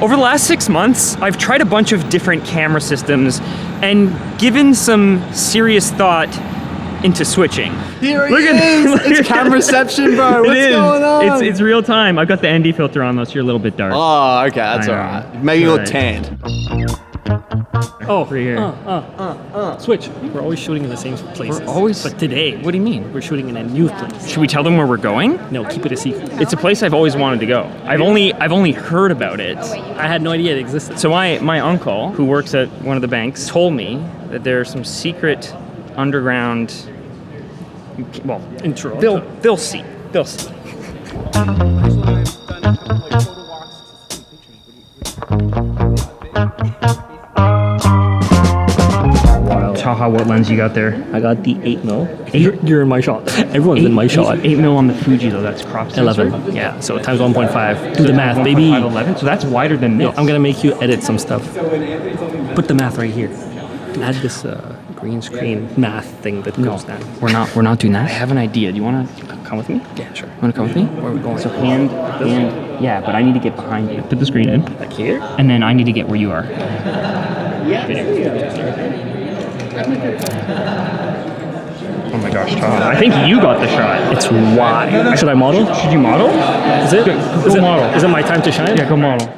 Over the last 6 months, I've tried a bunch of different camera systems and given some serious thought into switching. Here it is! It's cam reception, bro. What's going on? It's real time. I've got the ND filter on though, so you're a little bit dark. Oh, okay, that's all right. Maybe you look tanned. Oh, Over here. switch. We're always shooting in the same places. But today, What do you mean? we're shooting in a new place. Should we tell them where we're going? No, keep it a secret. It's a place I've always wanted to go. I've only heard about it. I had no idea it existed. So my uncle, who works at one of the banks, told me that there's some secret underground. Well, Intro. they'll see. They'll see. Taha, what lens you got there? I got the 8mm. You're in my shot. Everyone's in my shot. 8mm on the Fuji though. That's crop sensor. 11. Yeah, so times 1.5. Do the math, baby. 11. So that's wider than this. I'm gonna make you edit some stuff. Put the math right here. Add this green screen math thing that goes down. We're not doing that. I have an idea. Do you want to come with me? Yeah, sure. Want to come with me? Where are we going? So hand, yeah, but I need to get behind you. Put the screen in. Like here? And then I need to get where you are. Oh my gosh, Tom. I think you got the shot. It's wide. Should I model? Should you model? Is it? Go model. Is it my time to shine? Yeah, go model.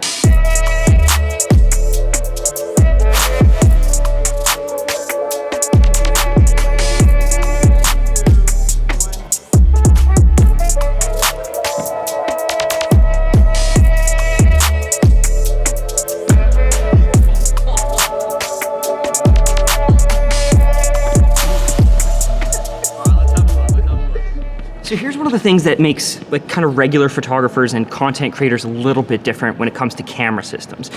So here's one of the things that makes like kind of regular photographers and content creators a little bit different when it comes to camera systems.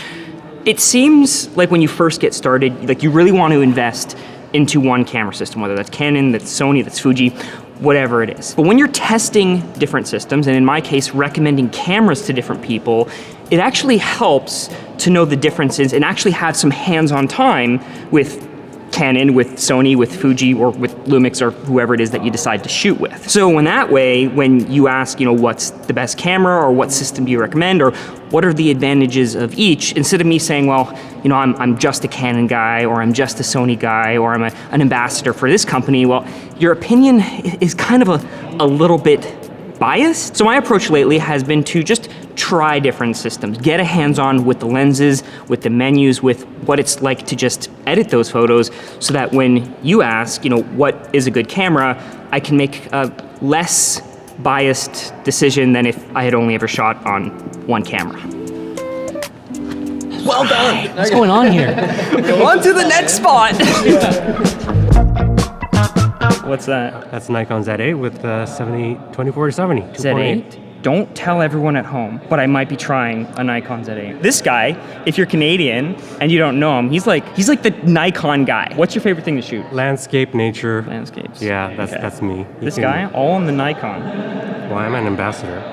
It seems like when you first get started, like you really want to invest into one camera system, whether that's Canon, that's Sony, that's Fuji, whatever it is. But when you're testing different systems, and in my case, recommending cameras to different people, it actually helps to know the differences and actually have some hands-on time with Canon, with Sony, with Fuji, or with Lumix, or whoever it is that you decide to shoot with. So in that way, when you ask, what's the best camera, or what system do you recommend, or what are the advantages of each, instead of me saying, well, I'm just a Canon guy, or I'm just a Sony guy, or I'm an ambassador for this company, well, your opinion is kind of a little bit biased. So my approach lately has been to just try different systems, get a hands-on with the lenses, with the menus, with what it's like to just edit those photos, so that when you ask, what is a good camera, I can make a less biased decision than if I had only ever shot on one camera. Well done. What's going on here? On to the next spot. What's that? That's Nikon Z8 with 24-70. Z8? Don't tell everyone at home, but I might be trying a Nikon Z8. This guy, if you're Canadian and you don't know him, he's like the Nikon guy. What's your favorite thing to shoot? Landscape, nature. Landscapes. Yeah, that's me. This guy, all on the Nikon. Well, I'm an ambassador.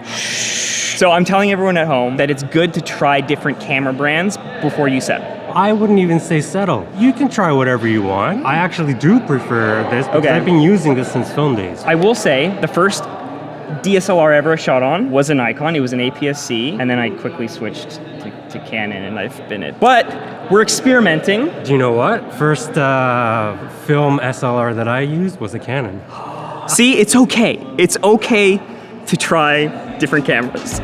So I'm telling everyone at home that it's good to try different camera brands before you settle. I wouldn't even say settle. You can try whatever you want. I actually do prefer this because Okay. I've been using this since film days. I will say the first DSLR ever I shot on was a Nikon. It was an APS-C, and then I quickly switched to Canon, and I've been it. But we're experimenting. Do you know what? First film SLR that I used was a Canon. See, it's okay. It's okay to try different cameras.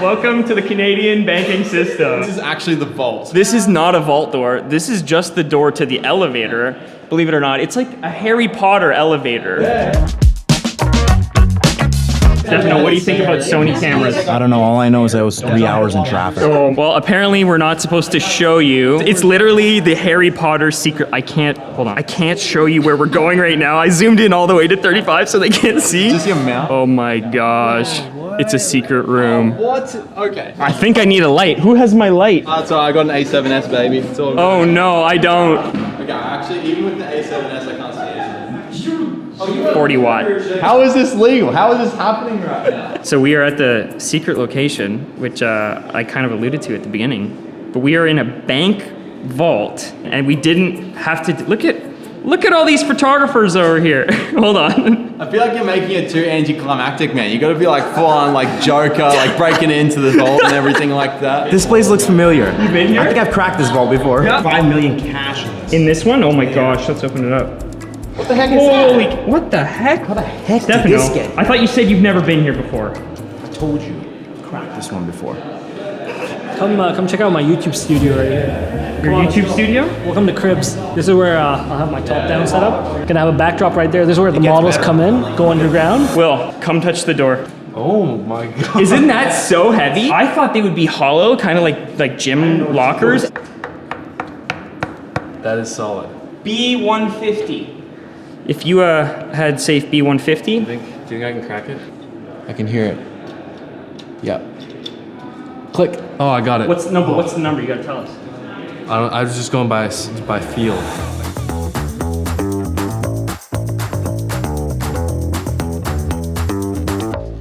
Welcome to the Canadian banking system. This is actually the vault. This is not a vault door. This is just the door to the elevator. Believe it or not, it's like a Harry Potter elevator. Yeah. Stefano, what do you think about Sony cameras? I don't know. All I know is I was 3 hours in traffic. Oh, well, apparently we're not supposed to show you. It's literally the Harry Potter secret. I can't show you where we're going right now. I zoomed in all the way to 35 so they can't see. Just your mouth? Oh my gosh. It's a secret room. What? Okay. I think I need a light. Who has my light? That's all right. I got an A7S, baby. It's all good. Oh no, I don't. Okay, actually, even with the A7S, I can't see it. 40 watt. How is this legal? How is this happening right now? So we are at the secret location, which I kind of alluded to at the beginning. But we are in a bank vault, and we didn't have to look at Look at all these photographers over here. Hold on. I feel like you're making it too anticlimactic, man. You gotta be like full on like Joker, like breaking into the vault and everything like that. This place looks familiar. You been here? I think I've cracked this vault before. Yeah. 5 million cash in this. In this one? Oh my gosh, let's open it up. What the heck is Holy, that? what the heck? How the heck Stefano, did this get? I thought you said you've never been here before. I told you. Cracked this one before. Come check out my YouTube studio right here. Your Come on, YouTube let's go. studio? Welcome to Cribs. This is where I'll have my top down set up. Gonna have a backdrop right there. This is where the models come in, go underground. Will, come touch the door. Oh my god. Isn't that so heavy? I thought they would be hollow, kind of like gym lockers. That is solid. B150. If you had safe B150, Do you think I can crack it? I can hear it. Yep. Click. Oh, I got it. what's the number? You gotta tell us. I was just going by feel.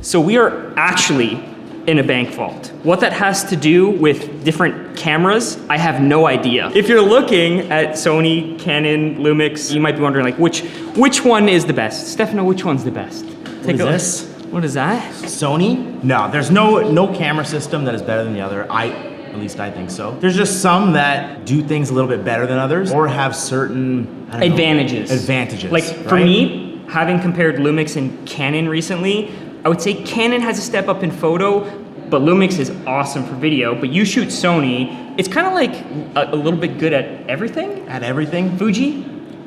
So we are actually in a bank vault. What that has to do with different cameras, I have no idea. If you're looking at Sony, Canon, Lumix, you might be wondering like which one is the best? Stefano, which one's the best? Take is a look. this? What is that? Sony? No, there's no camera system that is better than the other. At least I think so. There's just some that do things a little bit better than others or have certain I don't know, Advantages. advantages. Like for right? me, having compared Lumix and Canon recently, I would say Canon has a step up in photo, but Lumix is awesome for video. But you shoot Sony, it's kind of like a little bit good at everything. At everything. Fuji,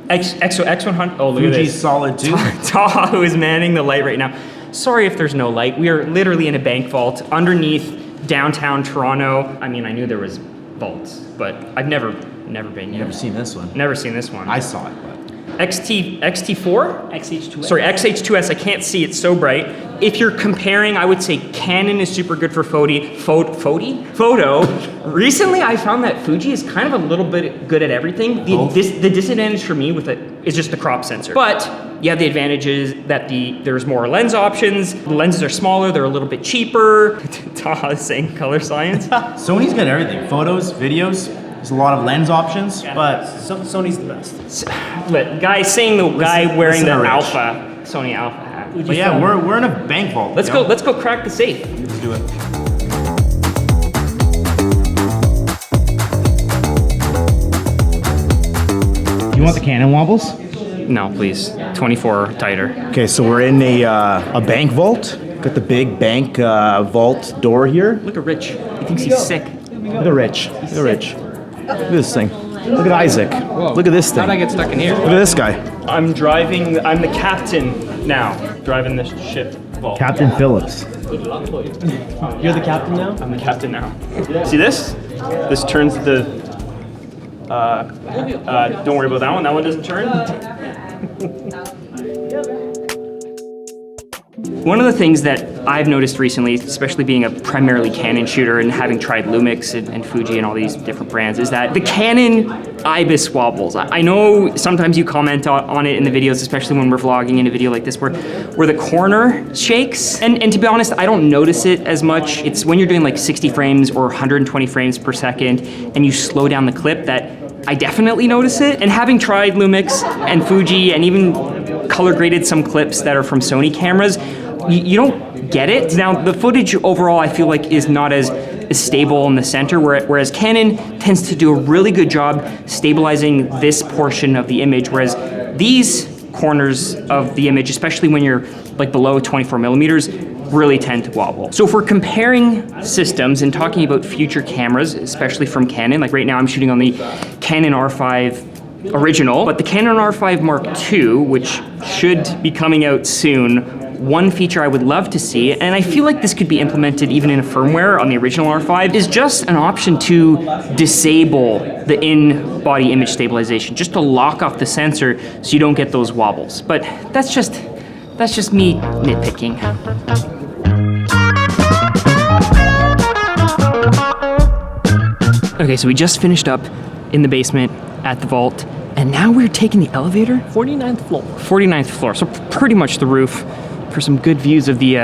X100. Oh, look at Fuji's this. solid too. Taha, who is manning the light right now. Sorry if there's no light. We are literally in a bank vault underneath downtown Toronto. I mean, I knew there was vaults, but I've never been here. Never seen this one. Never seen this one. I saw it, but XT4? XH2S. Sorry, XH2S, I can't see, it's so bright. If you're comparing, I would say Canon is super good for photo. Recently, I found that Fuji is kind of a little bit good at everything. The disadvantage for me with it is just the crop sensor. But you have the advantages that there's more lens options, the lenses are smaller, they're a little bit cheaper. Taha is saying color science. Sony's got everything. Photos, videos. There's a lot of lens options, but Sony's the best. But guy saying the guy wearing listen the to Rich. Alpha, Sony Alpha hat. but yeah, we're in a bank vault. Let's go crack the safe. Let's do it. You want the Canon Wobbles? No, please. 24 tighter. Okay, so we're in a bank vault. Got the big bank vault door here. Look at Rich. He thinks he's sick. Look at Rich. Look at Rich. Look at this thing. Look at Isaac. Look at this thing. How'd I get stuck in here? Look at this guy. I'm the captain now, driving this ship. Vault. Captain Phillips. You're the captain now? I'm the captain now. See this? This turns the. Don't worry about that one. That one doesn't turn. One of the things that I've noticed recently, especially being a primarily Canon shooter and having tried Lumix and Fuji and all these different brands, is that the Canon IBIS wobbles. I know sometimes you comment on it in the videos, especially when we're vlogging in a video like this, where the corner shakes. And to be honest, I don't notice it as much. It's when you're doing like 60 frames or 120 frames per second and you slow down the clip that I definitely notice it. And having tried Lumix and Fuji and even color graded some clips that are from Sony cameras, you don't get it. Now, the footage overall, I feel like, is not as stable in the center, whereas Canon tends to do a really good job stabilizing this portion of the image, whereas these corners of the image, especially when you're like below 24 millimeters, really tend to wobble. So if we're comparing systems and talking about future cameras, especially from Canon, like right now I'm shooting on the Canon R5 original, but the Canon R5 Mark II, which should be coming out soon, one feature I would love to see, and I feel like this could be implemented even in a firmware on the original R5, is just an option to disable the in-body image stabilization, just to lock off the sensor so you don't get those wobbles. But that's just me nitpicking. Okay, so we just finished up in the basement at the vault, and now we're taking the elevator? 49th floor. 49th floor, so pretty much the roof for some good views of the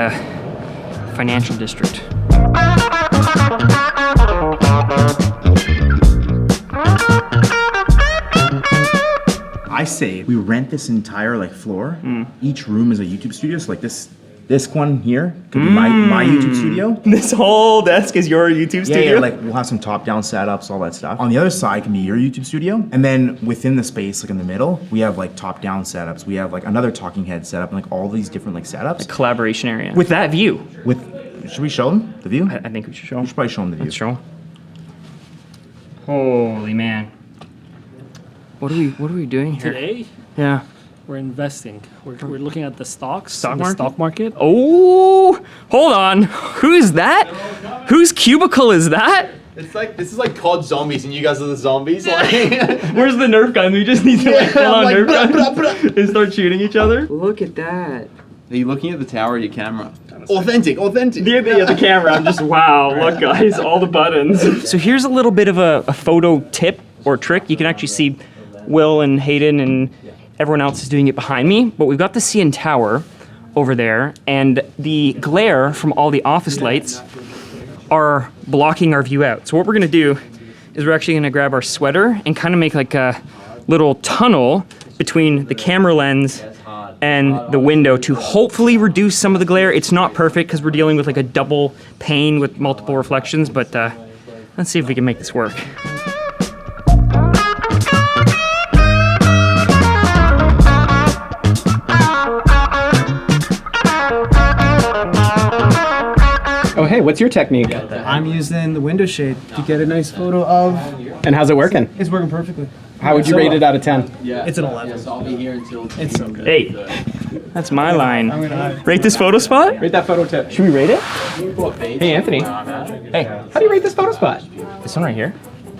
financial district. I say we rent this entire like floor. Each room is a YouTube studio. So like this one here could be my YouTube studio. This whole desk is your YouTube studio? Yeah, like we'll have some top-down setups, all that stuff. On the other side can be your YouTube studio. And then within the space, like in the middle, we have like top-down setups. We have like another talking head setup and like all these different like setups. Collaboration area. With that view. Should we show them the view? I think we should show them. We should probably show them the view. Let's show 'em. Holy man. What are we doing here? Today, Yeah. we're investing. We're looking at the stocks. Stock the market? stock market. Oh, hold on. Who's that? Whose cubicle is that? It's like, this is like COD zombies and you guys are the zombies. Like, Where's the Nerf gun? We just need to like pull out like, Nerf blah, guns blah, blah. and start shooting each other. Look at that. are you looking at the tower of your camera? Authentic. The camera, I'm just, wow, look guys, all the buttons. So here's a little bit of a photo tip or trick. You can actually see Will and Hayden and everyone else is doing it behind me, but we've got the CN Tower over there, and the glare from all the office lights are blocking our view out. So what we're gonna do is we're actually gonna grab our sweater and kind of make like a little tunnel between the camera lens and the window to hopefully reduce some of the glare. It's not perfect because we're dealing with like a double pane with multiple reflections, but let's see if we can make this work. Oh, hey, what's your technique? I'm using the window shade to get a nice photo of. And how's it working? It's working perfectly. How would you rate it out of 10? It's an 11. I'll be here until It's so good. 8. That's my line. I'm gonna Rate this photo spot? Rate that photo tip. Should we rate it? Hey, Anthony. Hey, How do you rate this photo spot? this one right here.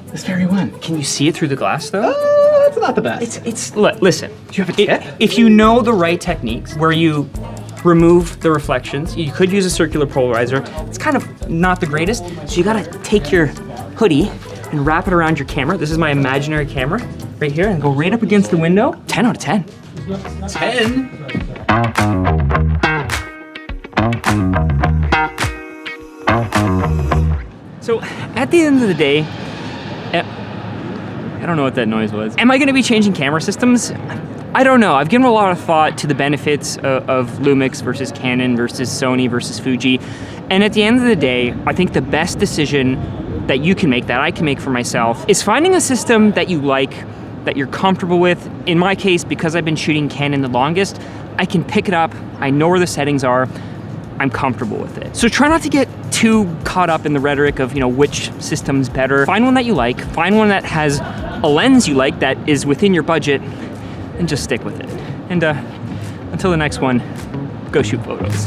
This very one. Can you see it through the glass though? It's not the best. Listen. Do you have a tip? If you know the right techniques where you remove the reflections, you could use a circular polarizer. It's kind of not the greatest, so you gotta take your hoodie and wrap it around your camera. This is my imaginary camera right here, and go right up against the window. 10 out of 10. 10. So at the end of the day, I don't know what that noise was. Am I gonna be changing camera systems? I don't know. I've given a lot of thought to the benefits of Lumix versus Canon versus Sony versus Fuji. And at the end of the day, I think the best decision that you can make, that I can make for myself, is finding a system that you like, that you're comfortable with. In my case, because I've been shooting Canon the longest, I can pick it up, I know where the settings are, I'm comfortable with it. So try not to get too caught up in the rhetoric of, which system's better. Find one that you like, find one that has a lens you like that is within your budget, and just stick with it. And until the next one, go shoot photos.